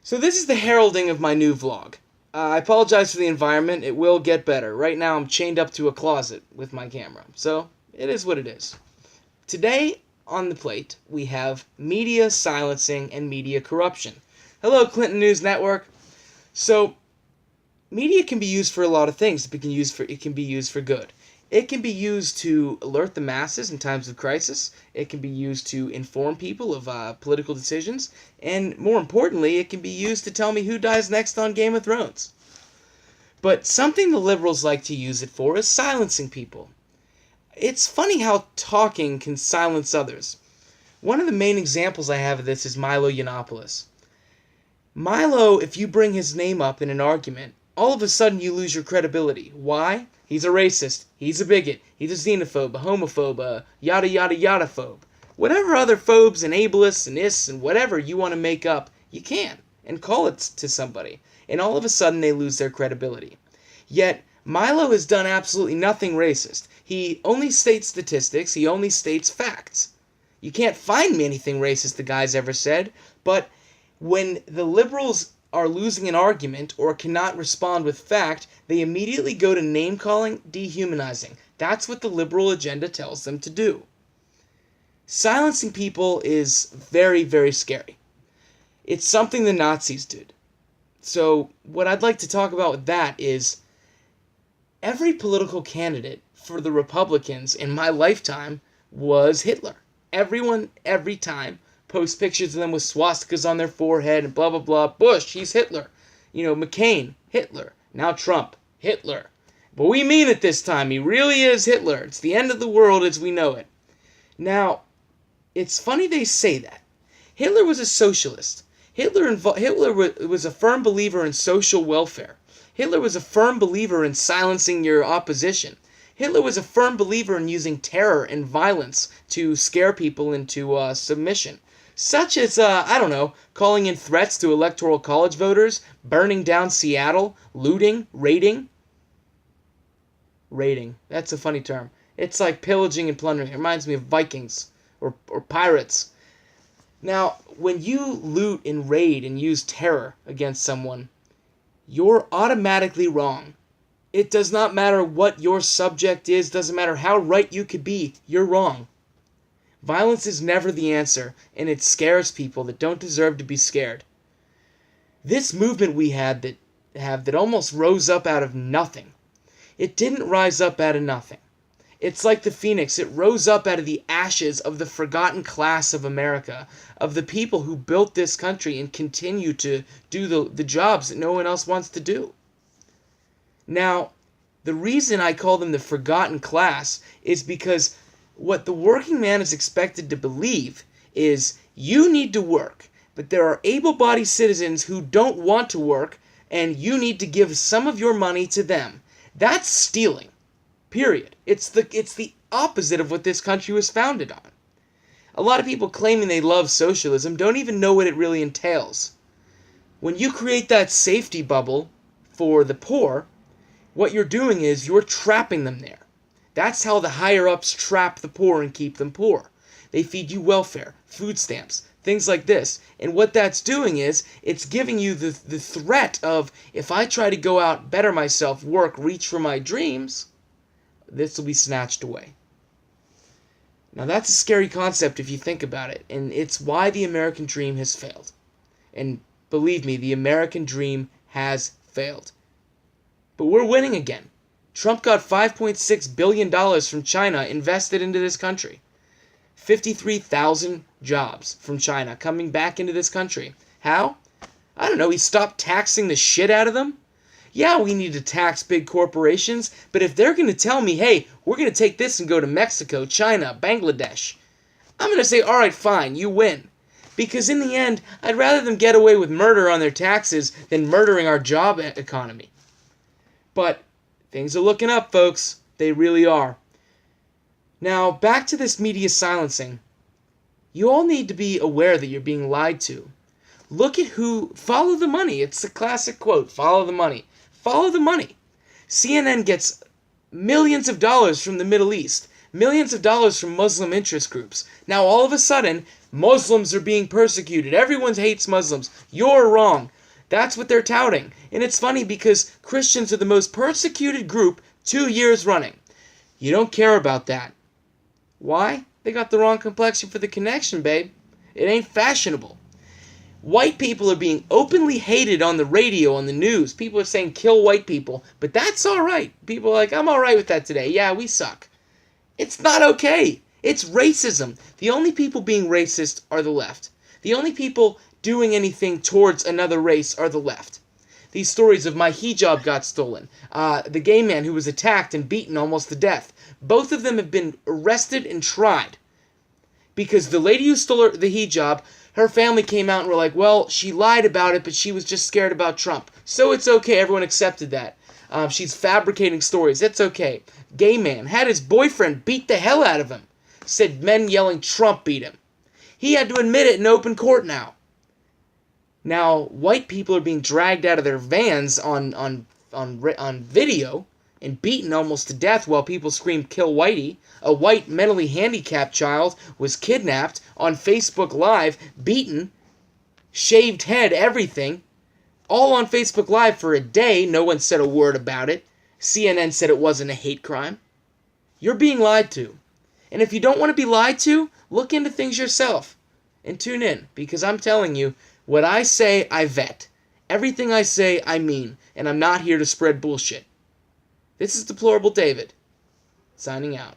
So this is the heralding of my new vlog. I apologize for the environment. It will get better. Right now I'm chained up to a closet with my camera. So it is what it is. Today on the plate we have media silencing and media corruption. Hello, Clinton News Network. So media can be used for a lot of things. It can be used for good. It can be used to alert the masses in times of crisis. It can be used to inform people of political decisions. And more importantly, it can be used to tell me who dies next on Game of Thrones. But something the liberals like to use it for is silencing people. It's funny how talking can silence others. One of the main examples I have of this is Milo Yiannopoulos. Milo, if you bring his name up in an argument, all of a sudden you lose your credibility. Why? He's a racist. He's a bigot. He's a xenophobe, a homophobe, a yada yada yada phobe. Whatever other phobes and ableists and ists and whatever you want to make up, you can. And call it to somebody. And all of a sudden they lose their credibility. Yet, Milo has done absolutely nothing racist. He only states statistics. He only states facts. You can't find me anything racist the guy's ever said. But when the liberals are losing an argument or cannot respond with fact, they immediately go to name-calling, dehumanizing. That's what the liberal agenda tells them to do. Silencing people is very, very scary. It's something the Nazis did. So what I'd like to talk about with that is every political candidate for the Republicans in my lifetime was Hitler. Everyone, every time, post pictures of them with swastikas on their forehead and blah, blah, blah. Bush, he's Hitler. McCain, Hitler. Now Trump, Hitler. But we mean it this time. He really is Hitler. It's the end of the world as we know it. Now, it's funny they say that. Hitler was a socialist. Hitler was a firm believer in social welfare. Hitler was a firm believer in silencing your opposition. Hitler was a firm believer in using terror and violence to scare people into submission. Such as, calling in threats to electoral college voters, burning down Seattle, looting, raiding. Raiding. That's a funny term. It's like pillaging and plundering. It reminds me of Vikings or pirates. Now, when you loot and raid and use terror against someone, you're automatically wrong. It does not matter what your subject is, doesn't matter how right you could be, you're wrong. Violence is never the answer, and it scares people that don't deserve to be scared. This movement we had that almost rose up out of nothing. It didn't rise up out of nothing. It's like the phoenix. It rose up out of the ashes of the forgotten class of America, of the people who built this country and continue to do the jobs that no one else wants to do. Now, the reason I call them the forgotten class is because what the working man is expected to believe is you need to work, but there are able-bodied citizens who don't want to work, and you need to give some of your money to them. That's stealing. Period. It's the opposite of what this country was founded on. A lot of people claiming they love socialism don't even know what it really entails. When you create that safety bubble for the poor, what you're doing is you're trapping them there. That's how the higher-ups trap the poor and keep them poor. They feed you welfare, food stamps, things like this. And what that's doing is, it's giving you the threat of, if I try to go out, better myself, work, reach for my dreams, this will be snatched away. Now that's a scary concept if you think about it, and it's why the American dream has failed. And believe me, the American dream has failed. But we're winning again. Trump got $5.6 billion from China invested into this country. 53,000 jobs from China coming back into this country. How? I don't know, he stopped taxing the shit out of them? Yeah, we need to tax big corporations, but if they're going to tell me, hey, we're going to take this and go to Mexico, China, Bangladesh, I'm going to say, all right, fine, you win. Because in the end, I'd rather them get away with murder on their taxes than murdering our job economy. But things are looking up, folks. They really are. Now, back to this media silencing. You all need to be aware that you're being lied to. Look at who... Follow the money. It's a classic quote. Follow the money. Follow the money. CNN gets millions of dollars from the Middle East. Millions of dollars from Muslim interest groups. Now, all of a sudden, Muslims are being persecuted. Everyone hates Muslims. You're wrong. That's what they're touting. And it's funny because Christians are the most persecuted group 2 years running. You don't care about that. Why? They got the wrong complexion for the connection, babe. It ain't fashionable. White people are being openly hated on the radio, on the news. People are saying kill white people, but that's alright. People are like, I'm alright with that today. Yeah, we suck. It's not okay. It's racism. The only people being racist are the left. The only people doing anything towards another race are the left. These stories of my hijab got stolen, the gay man who was attacked and beaten almost to death, both of them have been arrested and tried. Because the lady who stole the hijab, her family came out and were like, well, she lied about it, but she was just scared about Trump. So it's okay, everyone accepted that. She's fabricating stories, it's okay. Gay man had his boyfriend beat the hell out of him. Said men yelling Trump beat him. He had to admit it in open court now. Now, white people are being dragged out of their vans on video and beaten almost to death while people scream kill whitey. A white mentally handicapped child was kidnapped on Facebook Live, beaten, shaved head, everything. All on Facebook Live for a day. No one said a word about it. CNN said it wasn't a hate crime. You're being lied to. And if you don't want to be lied to, look into things yourself. And tune in, because I'm telling you, what I say, I vet. Everything I say, I mean. And I'm not here to spread bullshit. This is Deplorable David, signing out.